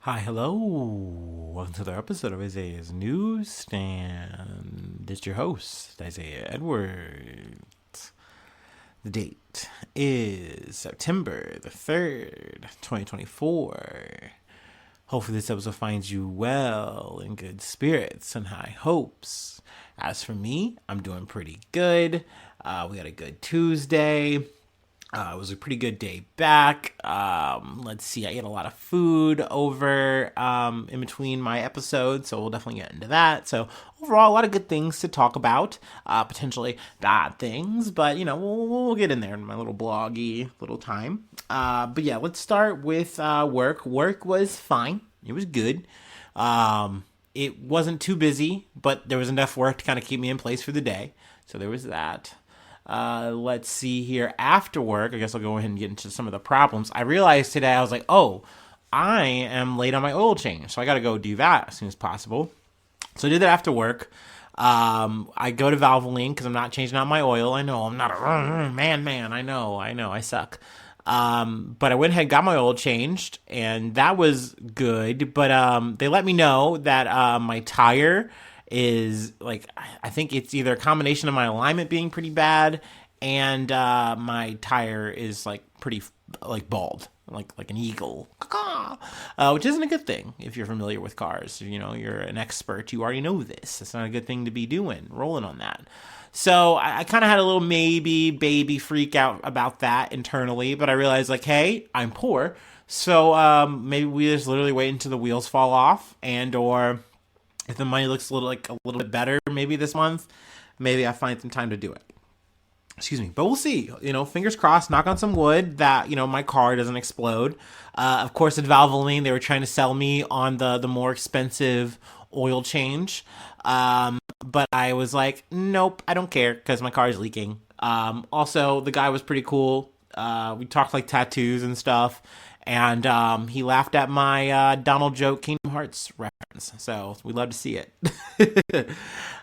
Hi, hello. Welcome to another episode of Isaiah's Newsstand. It's your host, Isaiah Edwards. The date is September the 3rd, 2024. Hopefully, this episode finds you well, in good spirits, and high hopes. As for me, I'm doing pretty good. We had a good Tuesday. It was a pretty good day back. Let's see, I ate a lot of food over in between my episodes, so we'll definitely get into that. So overall, a lot of good things to talk about, potentially bad things, but we'll get in there in my little bloggy little time. But yeah, let's start with work. Work was fine. It was good. It wasn't too busy, but there was enough work to kind of keep me in place for the day. So there was that. Let's see here. After work, I guess I'll go ahead and get into some of the problems. I realized today, I was like, oh, I am late on my oil change. So I got to go do that as soon as possible. So I did that after work. I go to Valvoline because I'm not changing out my oil. I know I'm not a man. I know, I suck. But I went ahead and got my oil changed, and that was good. But they let me know that my tire is like, I think it's either a combination of my alignment being pretty bad and my tire is like pretty like bald, like an eagle, which isn't a good thing if you're familiar with cars. You're an expert, you already know this. It's not a good thing to be doing, rolling on that. So I kind of had a little maybe baby freak out about that internally, but I realized like, hey, I'm poor, so maybe we just literally wait until the wheels fall off, and or if the money looks a little bit better maybe this month, maybe I find some time to do it. Excuse me, but we'll see. Fingers crossed, knock on some wood that my car doesn't explode. Of course, at Valvoline, they were trying to sell me on the more expensive oil change, but I was like, nope, I don't care because my car is leaking. Also, the guy was pretty cool. We talked like tattoos and stuff. And he laughed at my Donald joke Kingdom Hearts reference. So we love to see it.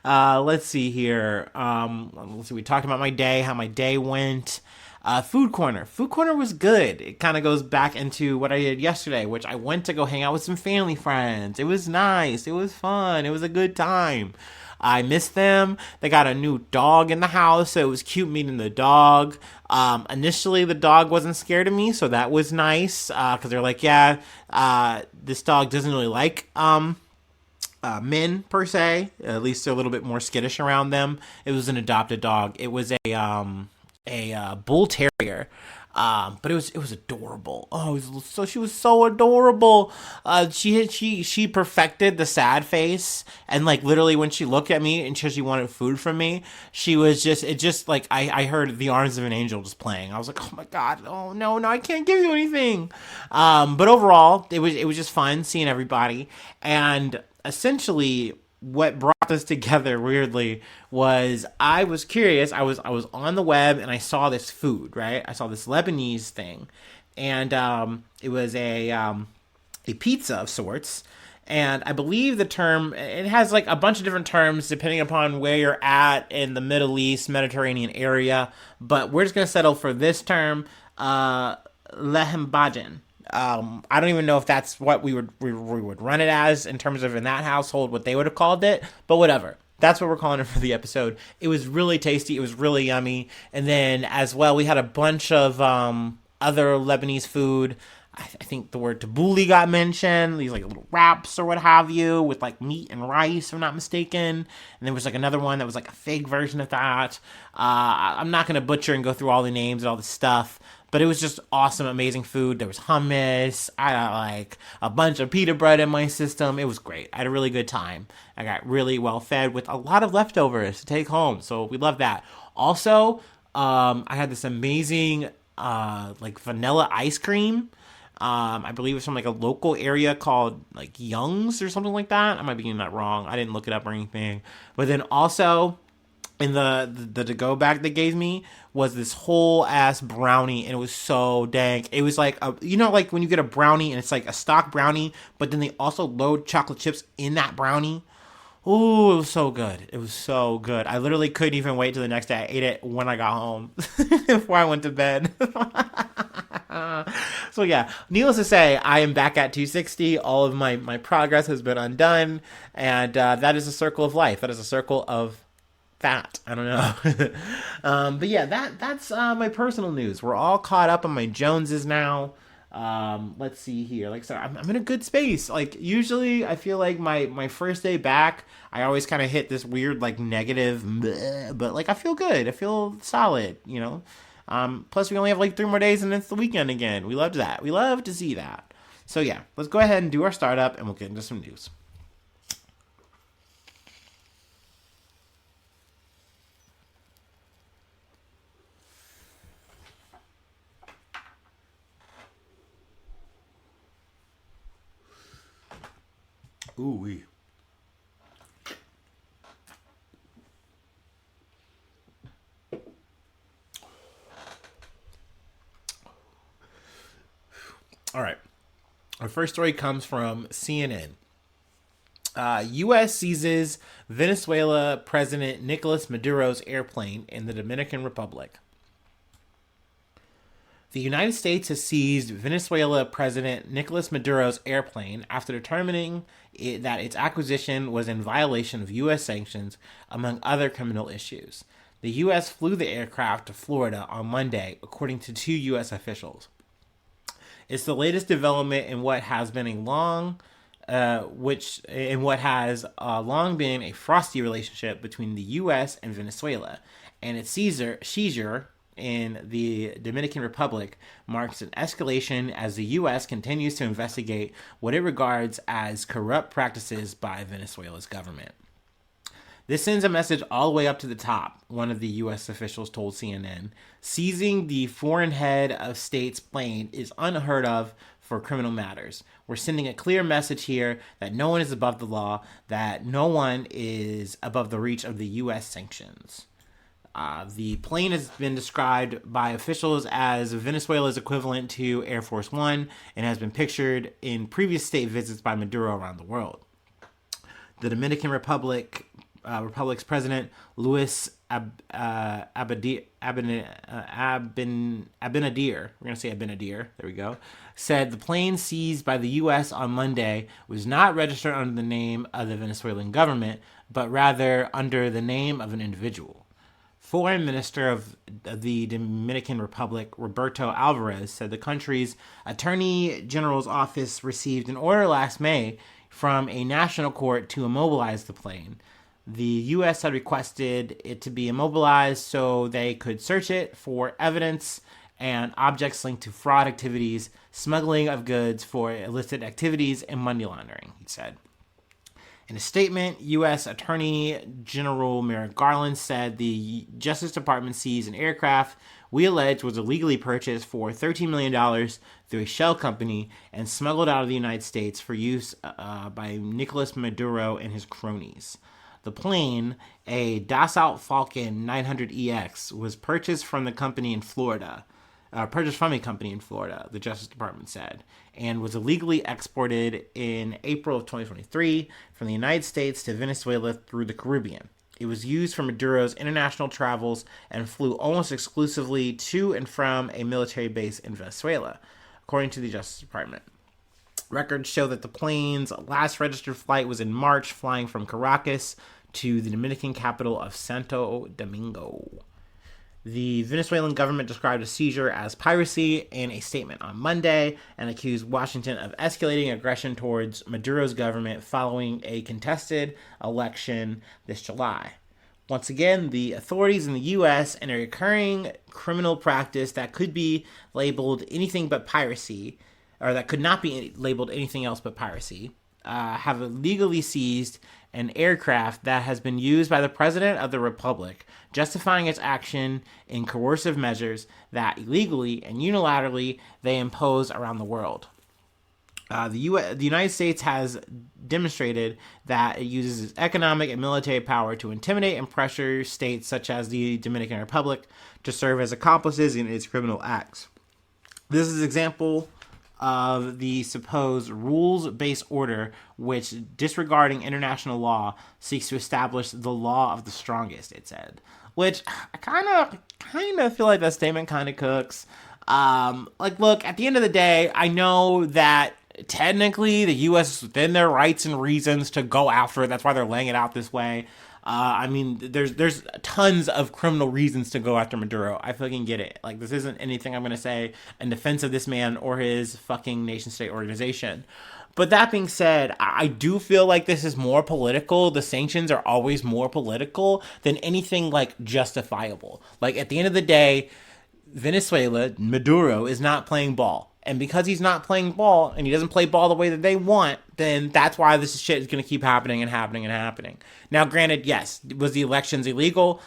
Let's see here. Let's see. We talked about my day, how my day went. Food Corner. Food Corner was good. It kind of goes back into what I did yesterday, which I went to go hang out with some family friends. It was nice. It was fun. It was a good time. I miss them. They got a new dog in the house, so it was cute meeting the dog. Initially, the dog wasn't scared of me, so that was nice, because they're like, yeah, this dog doesn't really like men, per se. At least they're a little bit more skittish around them. It was an adopted dog. It was a bull terrier. But it was adorable. She was so adorable. She perfected the sad face, and like literally when she looked at me and she wanted food from me, it just like I heard the arms of an angel just playing. I was like, oh my god, oh no, I can't give you anything. But overall, it was just fun seeing everybody, and essentially what brought us together weirdly was I was curious. I was on the web and I saw this food, right? I saw this Lebanese thing, and it was a pizza of sorts. And I believe the term, it has like a bunch of different terms depending upon where you're at in the Middle East, Mediterranean area. But we're just going to settle for this term, lehem bajan. I don't even know if that's what we would run it as in terms of in that household what they would have called it, but whatever. That's what we're calling it for the episode. It was really tasty. It was really yummy. And then as well, we had a bunch of other Lebanese food. I think the word tabbouleh got mentioned. These like little wraps or what have you with like meat and rice, if I'm not mistaken. And there was like another one that was like a fake version of that. I'm not going to butcher and go through all the names and all the stuff. But it was just awesome, amazing food. There was hummus. I got like a bunch of pita bread in my system. It was great. I had a really good time. I got really well fed with a lot of leftovers to take home. So we love that. Also, I had this amazing like vanilla ice cream. I believe it's from like a local area called like Young's or something like that. I might be getting that wrong. I didn't look it up or anything. But then also, in the to-go bag they gave me was this whole ass brownie, and it was so dank. It was like like when you get a brownie and it's like a stock brownie, but then they also load chocolate chips in that brownie. Oh, it was so good. It was so good. I literally couldn't even wait till the next day. I ate it when I got home before I went to bed. So yeah, needless to say, I am back at 260. All of my progress has been undone, and that is a circle of life. That is a circle of fat. I don't know. But yeah, that's my personal news. We're all caught up on my Joneses now. Let's see here. Like, so I'm in a good space. Like, usually I feel like my first day back, I always kind of hit this weird, like, negative, bleh, but like, I feel good. I feel solid, you know? Plus we only have like 3 more days and it's the weekend again. We loved that. We love to see that. So yeah, let's go ahead and do our startup and we'll get into some news. Ooh wee. All right. Our first story comes from CNN. U.S. seizes Venezuela President Nicolas Maduro's airplane in the Dominican Republic. The United States has seized Venezuela President Nicolas Maduro's airplane after determining that its acquisition was in violation of U.S. sanctions, among other criminal issues. The U.S. flew the aircraft to Florida on Monday, according to two U.S. officials. It's the latest development in what has been a long, long been a frosty relationship between the U.S. and Venezuela, and its seizure in the Dominican Republic marks an escalation as the U.S. continues to investigate what it regards as corrupt practices by Venezuela's government. This sends a message all the way up to the top, one of the U.S. officials told CNN. Seizing the foreign head of state's plane is unheard of for criminal matters. We're sending a clear message here that no one is above the law, that no one is above the reach of the U.S. sanctions. The plane has been described by officials as Venezuela's equivalent to Air Force One and has been pictured in previous state visits by Maduro around the world. The Dominican Republic's president, Luis Abinader, we're going to say Abinader, there we go, said the plane seized by the U.S. on Monday was not registered under the name of the Venezuelan government, but rather under the name of an individual. Foreign Minister of the Dominican Republic, Roberto Alvarez, said the country's Attorney General's office received an order last May from a national court to immobilize the plane. The U.S. had requested it to be immobilized so they could search it for evidence and objects linked to fraud activities, smuggling of goods for illicit activities, and money laundering, he said. In a statement, U.S. Attorney General Merrick Garland said the Justice Department seized an aircraft we allege was illegally purchased for $13 million through a shell company and smuggled out of the United States for use by Nicolas Maduro and his cronies. The plane, a Dassault Falcon 900EX, was purchased from a company in Florida, the Justice Department said, and was illegally exported in April of 2023 from the United States to Venezuela through the Caribbean. It was used for Maduro's international travels and flew almost exclusively to and from a military base in Venezuela, according to the Justice Department. Records show that the plane's last registered flight was in March, flying from Caracas to the Dominican capital of Santo Domingo. The Venezuelan government described a seizure as piracy in a statement on Monday and accused Washington of escalating aggression towards Maduro's government following a contested election this July. Once again, the authorities in the U.S. and a recurring criminal practice that could be labeled anything but piracy, or that could not be labeled anything else but piracy, have illegally seized an aircraft that has been used by the President of the Republic, justifying its action in coercive measures that illegally and unilaterally they impose around the world. The United States has demonstrated that it uses its economic and military power to intimidate and pressure states such as the Dominican Republic to serve as accomplices in its criminal acts. This is an example of the supposed rules-based order, which, disregarding international law, seeks to establish the law of the strongest. It said, which I kind of feel like that statement kind of cooks. Like, look, at the end of the day, I know that technically the U.S. is within their rights and reasons to go after it. That's why they're laying it out this way. I mean, there's tons of criminal reasons to go after Maduro. I fucking get it. Like, this isn't anything I'm gonna say in defense of this man or his fucking nation state organization. But that being said, I do feel like this is more political. The sanctions are always more political than anything like justifiable. Like, at the end of the day, Venezuela, Maduro, is not playing ball. And because he's not playing ball and he doesn't play ball the way that they want, then that's why this shit is going to keep happening and happening and happening. Now, granted, yes, was the elections illegal?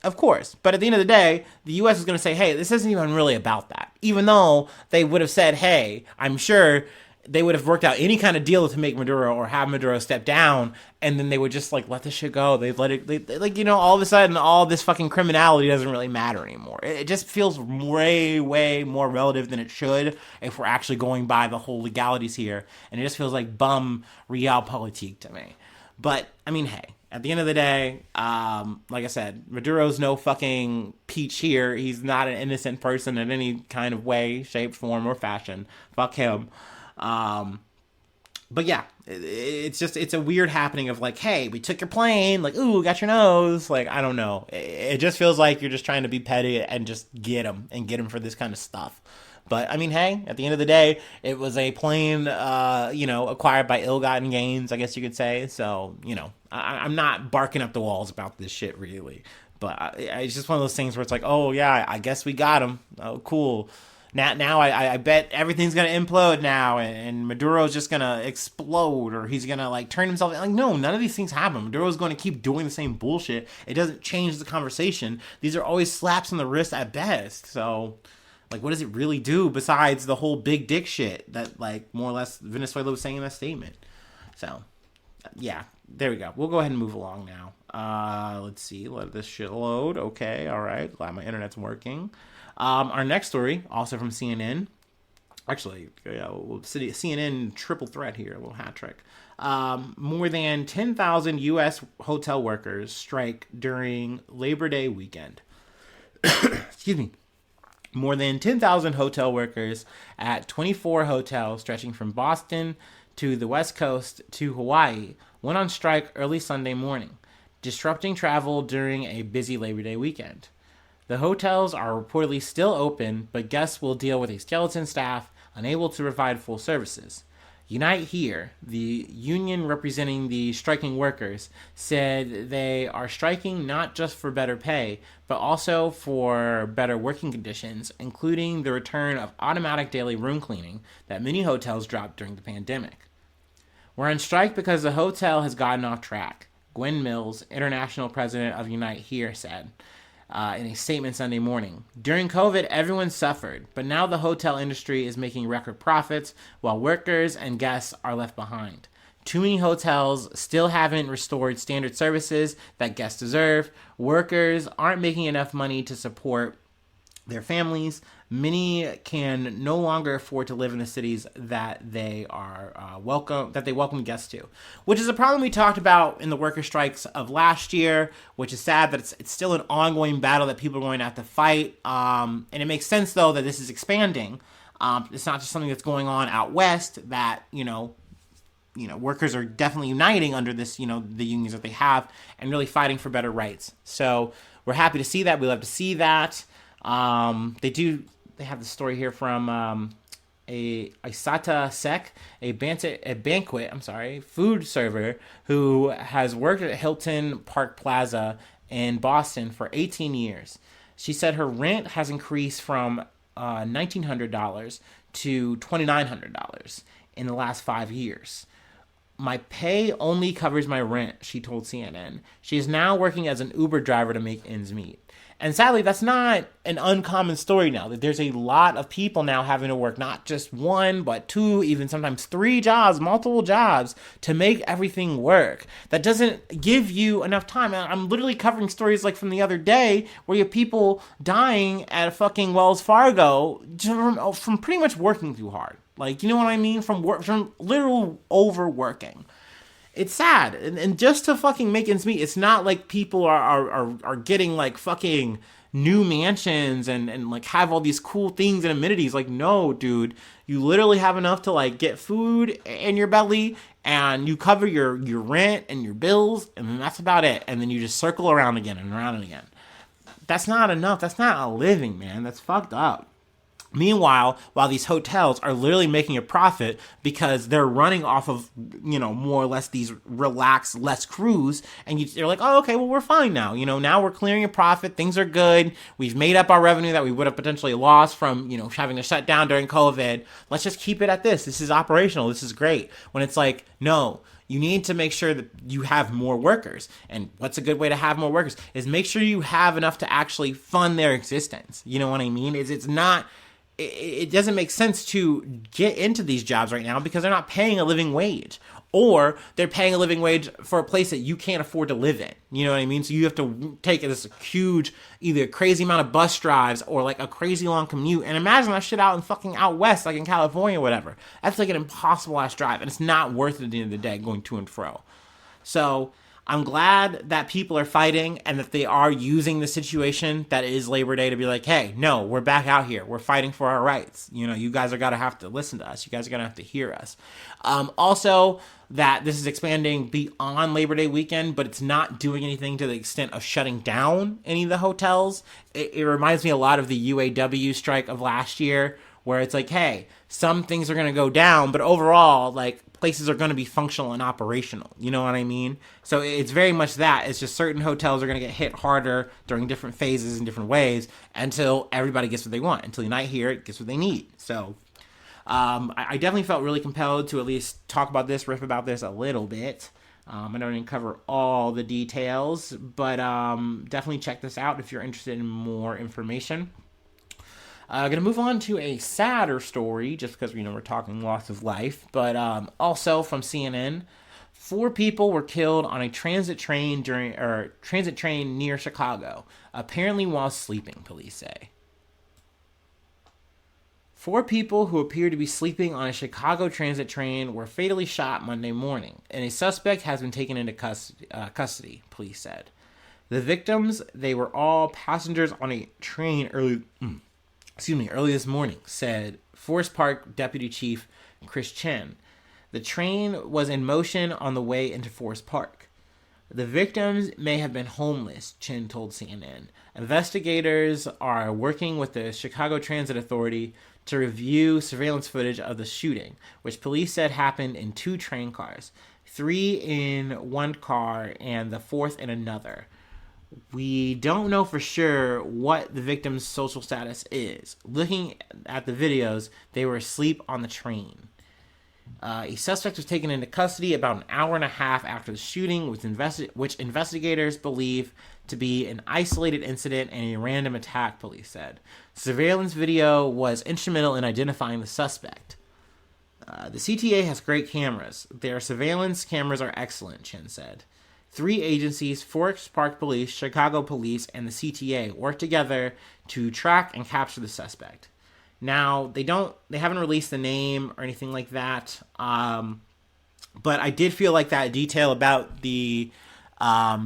Of course. But at the end of the day, the U.S. is going to say, hey, this isn't even really about that. Even though they would have said, hey, I'm sure they would have worked out any kind of deal to make Maduro or have Maduro step down, and then they would just like let this shit go. They'd let it, like, you know, all of a sudden, all this fucking criminality doesn't really matter anymore. It just feels way, way more relative than it should if we're actually going by the whole legalities here, and it just feels like bum realpolitik to me. But I mean, hey. At the end of the day, like I said, Maduro's no fucking peach here. He's not an innocent person in any kind of way, shape, form, or fashion. Fuck him. But yeah, it's a weird happening of like, hey, we took your plane, like, ooh, got your nose. Like, I don't know. It just feels like you're just trying to be petty and just get him for this kind of stuff. But I mean, hey, at the end of the day, it was a plane, acquired by ill-gotten gains, I guess you could say. So, I'm not barking up the walls about this shit, really. But it's just one of those things where it's like, oh, yeah, I guess we got him. Oh, cool. Now I bet everything's going to implode now, and Maduro's just going to explode, or he's going to, like, turn himself in. Like, no, none of these things happen. Maduro's going to keep doing the same bullshit. It doesn't change the conversation. These are always slaps in the wrist at best. So, like, what does it really do besides the whole big dick shit that, like, more or less Venezuela was saying in that statement? So, yeah, there we go. We'll go ahead and move along now. Let's see. Let this shit load. Okay, all right. Glad my internet's working. Our next story, also from CNN. Actually, CNN triple threat here, a little hat trick. More than 10,000 U.S. hotel workers strike during Labor Day weekend. Excuse me. More than 10,000 hotel workers at 24 hotels stretching from Boston to the West Coast to Hawaii went on strike early Sunday morning, disrupting travel during a busy Labor Day weekend. The hotels are reportedly still open, but guests will deal with a skeleton staff unable to provide full services. Unite Here, the union representing the striking workers, said they are striking not just for better pay, but also for better working conditions, including the return of automatic daily room cleaning that many hotels dropped during the pandemic. We're on strike because the hotel has gotten off track, Gwen Mills, international president of Unite Here, said in a statement Sunday morning. During COVID, everyone suffered, but now the hotel industry is making record profits while workers and guests are left behind. Too many hotels still haven't restored standard services that guests deserve. Workers aren't making enough money to support their families. Many can no longer afford to live in the cities that they welcome guests to, which is a problem we talked about in the worker strikes of last year, which is sad that it's still an ongoing battle that people are going to have to fight. And it makes sense, though, that this is expanding. It's not just something that's going on out west that, workers are definitely uniting under this, the unions that they have and really fighting for better rights. So we're happy to see that. We love to see that. They have the story here from a Isata Sek, a banquet food server who has worked at Hilton Park Plaza in Boston for 18 years. She said her rent has increased from $1,900 to $2,900 in the last 5 years. My pay only covers my rent, she told CNN. She is now working as an Uber driver to make ends meet. And sadly, that's not an uncommon story now. That there's a lot of people now having to work not just one, but two, even sometimes three jobs, multiple jobs to make everything work. That doesn't give you enough time. I'm literally covering stories like from the other day where you have people dying at a fucking Wells Fargo from pretty much working too hard. Like, you know what I mean? From literal overworking. It's sad. And just to fucking make ends meet, it's not like people are getting like fucking new mansions and like have all these cool things and amenities. Like, no, dude, you literally have enough to like get food in your belly and you cover your rent and your bills, and then that's about it. And then you just circle around again and around and again. That's not enough. That's not a living, man. That's fucked up. Meanwhile, while these hotels are literally making a profit because they're running off of, more or less these relaxed, less crews, and you're like, oh, okay, well, we're fine now. Now we're clearing a profit. Things are good. We've made up our revenue that we would have potentially lost from, having to shut down during COVID. Let's just keep it at this. This is operational. This is great. When it's like, no, you need to make sure that you have more workers. And what's a good way to have more workers is make sure you have enough to actually fund their existence. You know what I mean? It's not... It doesn't make sense to get into these jobs right now because they're not paying a living wage, or they're paying a living wage for a place that you can't afford to live in. You know what I mean? So you have to take this huge, either a crazy amount of bus drives or like a crazy long commute. And imagine that shit out in fucking out west, like in California or whatever. That's like an impossible ass drive, and it's not worth it at the end of the day going to and fro. So I'm glad that people are fighting and that they are using the situation that is Labor Day to be like, hey, no, we're back out here. We're fighting for our rights. You guys are going to have to listen to us. You guys are going to have to hear us. Also, that this is expanding beyond Labor Day weekend, but it's not doing anything to the extent of shutting down any of the hotels. It reminds me a lot of the UAW strike of last year, where it's like, hey, some things are going to go down, but overall, like, places are going to be functional and operational. You know what I mean? So it's very much that. It's just certain hotels are going to get hit harder during different phases in different ways until everybody gets what they want. Until Unite here gets what they need. So I definitely felt really compelled to at least talk about this, riff about this a little bit. I don't even cover all the details, but definitely check this out if you're interested in more information. Going to move on to a sadder story, just because we're talking loss of life, but also from CNN. 4 people were killed on a transit train near Chicago, apparently while sleeping, police say. 4 people who appear to be sleeping on a Chicago transit train were fatally shot Monday morning, and a suspect has been taken into custody, police said. The victims, they were all passengers on a train early this morning, said Forest Park Deputy Chief Chris Chen. The train was in motion on the way into Forest Park. The victims may have been homeless, Chen told CNN. Investigators are working with the Chicago Transit Authority to review surveillance footage of the shooting, which police said happened in 2 train cars, 3 in one car and the 4th in another. We don't know for sure what the victim's social status is. Looking at the videos, they were asleep on the train. A suspect was taken into custody about an hour and a half after the shooting, which investigators believe to be an isolated incident and a random attack, police said. Surveillance video was instrumental in identifying the suspect. The CTA has great cameras. Their surveillance cameras are excellent, Chen said. 3 agencies, Forest Park Police, Chicago Police, and the CTA work together to track and capture the suspect. Now, they haven't released the name or anything like that, but I did feel like that detail about the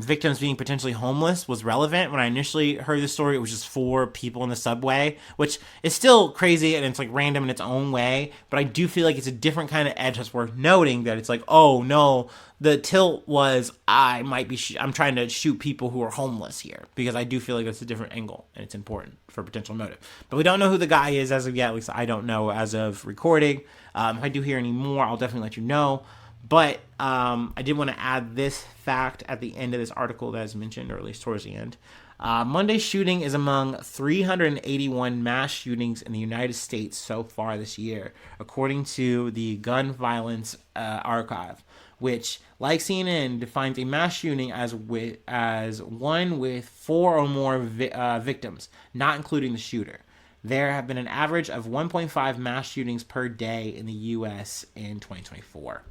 victims being potentially homeless was relevant. When I initially heard the story, it was just 4 people in the subway, which is still crazy and it's like random in its own way, but I do feel like it's a different kind of edge that's worth noting, that it's like, oh no, the tilt was I'm trying to shoot people who are homeless here, because I do feel like that's a different angle and it's important for potential motive. But we don't know who the guy is as of yet. At least I don't know as of recording. If I do hear any more, I'll definitely let you know. But I did want to add this fact at the end of this article that is mentioned, or at least towards the end. Monday's shooting is among 381 mass shootings in the United States so far this year, according to the Gun Violence Archive, which, like CNN, defines a mass shooting as one with 4 or more victims, not including the shooter. There have been an average of 1.5 mass shootings per day in the U.S. in 2024.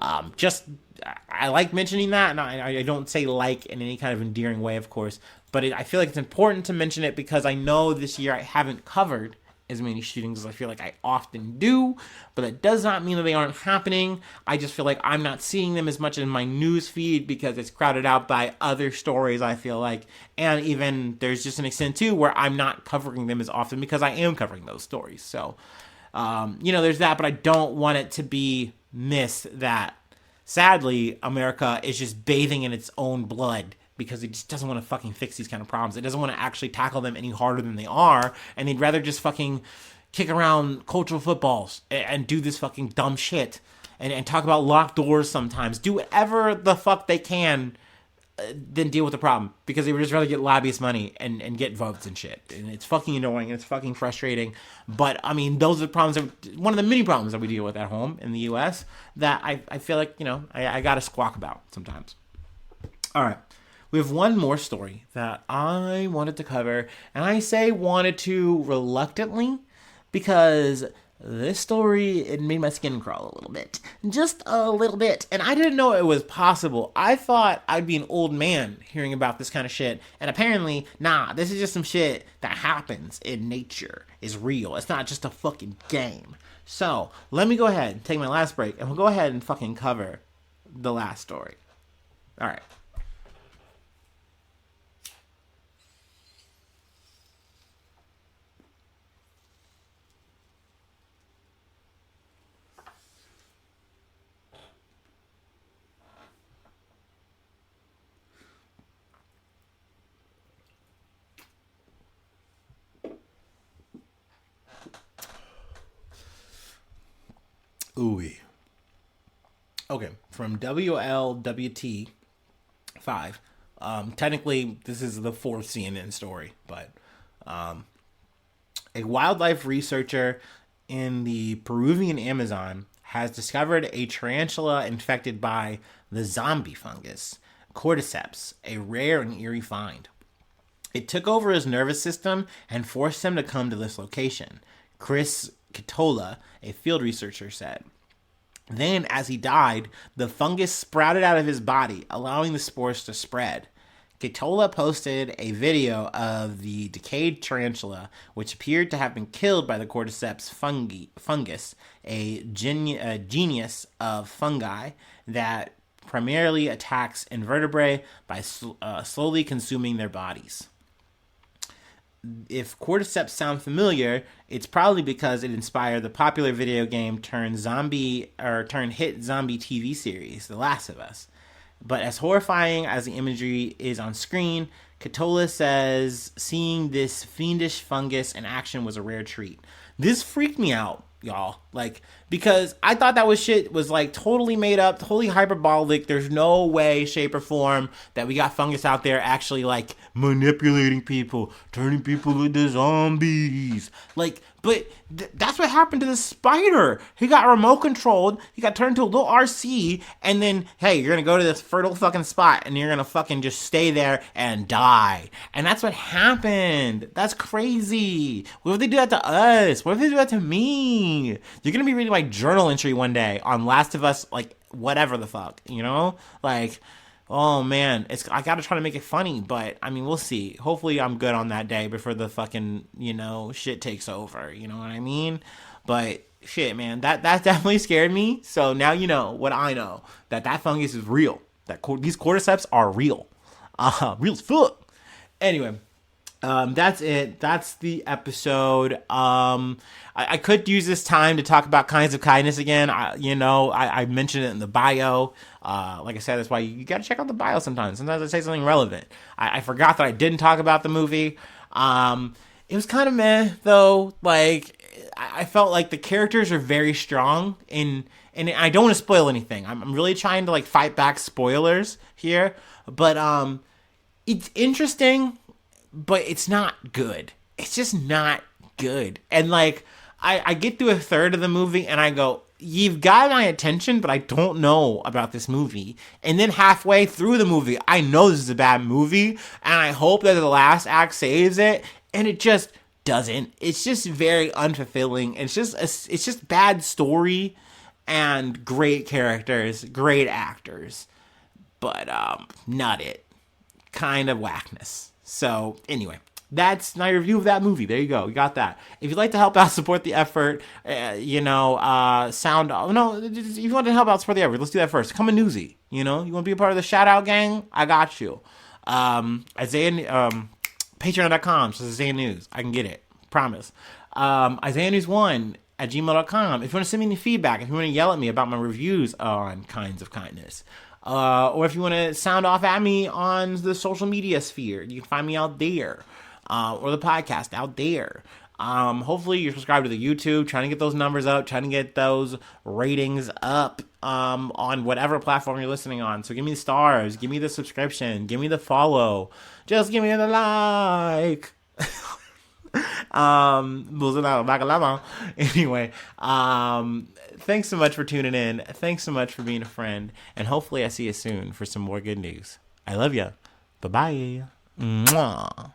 I like mentioning that, and I don't say like in any kind of endearing way, of course, but I feel like it's important to mention it because I know this year I haven't covered as many shootings as I feel like I often do, but that does not mean that they aren't happening. I just feel like I'm not seeing them as much in my news feed because it's crowded out by other stories, I feel like. And even there's just an extent too where I'm not covering them as often because I am covering those stories. So, there's that, but I don't want it to be missed that sadly America is just bathing in its own blood because it just doesn't want to fucking fix these kind of problems. It doesn't want to actually tackle them any harder than they are, and they'd rather just fucking kick around cultural footballs and do this fucking dumb shit and talk about locked doors sometimes. Do whatever the fuck they can than deal with the problem because they would just rather get lobbyist money and get votes and shit. And it's fucking annoying and it's fucking frustrating. But, I mean, those are the problems, one of the many problems that we deal with at home in the U.S. that I feel like, I got to squawk about sometimes. All right. We have one more story that I wanted to cover, and I say wanted to reluctantly because this story, it made my skin crawl a little bit. Just a little bit. And I didn't know it was possible. I thought I'd be an old man hearing about this kind of shit. And apparently, nah, this is just some shit that happens in nature. It's real. It's not just a fucking game. So, let me go ahead and take my last break, and we'll go ahead and fucking cover the last story. All right. Ooh. Okay, from WLWT 5. Technically, this is the fourth CNN story, but a wildlife researcher in the Peruvian Amazon has discovered a tarantula infected by the zombie fungus, cordyceps, a rare and eerie find. It took over his nervous system and forced him to come to this location, Chris Katola, a field researcher, said. Then, as he died, the fungus sprouted out of his body, allowing the spores to spread. Katola posted a video of the decayed tarantula, which appeared to have been killed by the cordyceps fungus, a genus of fungi that primarily attacks invertebrates by slowly consuming their bodies. If cordyceps sound familiar, it's probably because it inspired the popular video game turned hit zombie TV series, The Last of Us. But as horrifying as the imagery is on screen, Katola says seeing this fiendish fungus in action was a rare treat. This freaked me out, y'all. Because I thought that was totally made up, totally hyperbolic. There's no way, shape, or form that we got fungus out there actually manipulating people, turning people into zombies. But that's what happened to the spider. He got remote controlled. He got turned into a little RC. And then, hey, you're going to go to this fertile fucking spot. And you're going to fucking just stay there and die. And that's what happened. That's crazy. What if they do that to us? What if they do that to me? You're going to be reading my journal entry one day on Last of Us, whatever the fuck, oh man, I gotta try to make it funny, but I mean, we'll see. Hopefully I'm good on that day before the fucking, shit takes over, you know what I mean? But shit, man, that definitely scared me. So now you know what I know, that fungus is real. These cordyceps are real. Real as fuck. Anyway, that's it. That's the episode. I could use this time to talk about Kinds of Kindness again. I mentioned it in the bio. Like I said, that's why you gotta check out the bio sometimes. Sometimes I say something relevant. I forgot that I didn't talk about the movie. It was kind of meh, though. I felt like the characters are very strong, and I don't want to spoil anything. I'm really trying to fight back spoilers here, but it's interesting, but it's not good. It's just not good. And I get through a third of the movie and I go, you've got my attention, but I don't know about this movie. And then halfway through the movie, I know this is a bad movie, and I hope that the last act saves it, and it just doesn't. It's just very unfulfilling. It's just bad story and great characters, great actors, but not it. Kind of whackness. So anyway, That's my review of that movie. There you go. You got that. If you'd like to help out, support the effort, sound. No, if you want to help out, support the effort, let's do that first. Come a newsy. You want to be a part of the shout out gang? I got you. Isaiah, patreon.com, so Isaiah News. I can get it. Promise. Isaiah News 1 at gmail.com. If you want to send me any feedback, if you want to yell at me about my reviews on Kinds of Kindness, or if you want to sound off at me on the social media sphere, you can find me out there. Or the podcast out there. Hopefully you're subscribed to the YouTube, trying to get those numbers up, trying to get those ratings up on whatever platform you're listening on. So give me the stars, give me the subscription, give me the follow, just give me the like. Anyway, thanks so much for tuning in. Thanks so much for being a friend. And hopefully I see you soon for some more good news. I love you. Bye-bye. Mwah.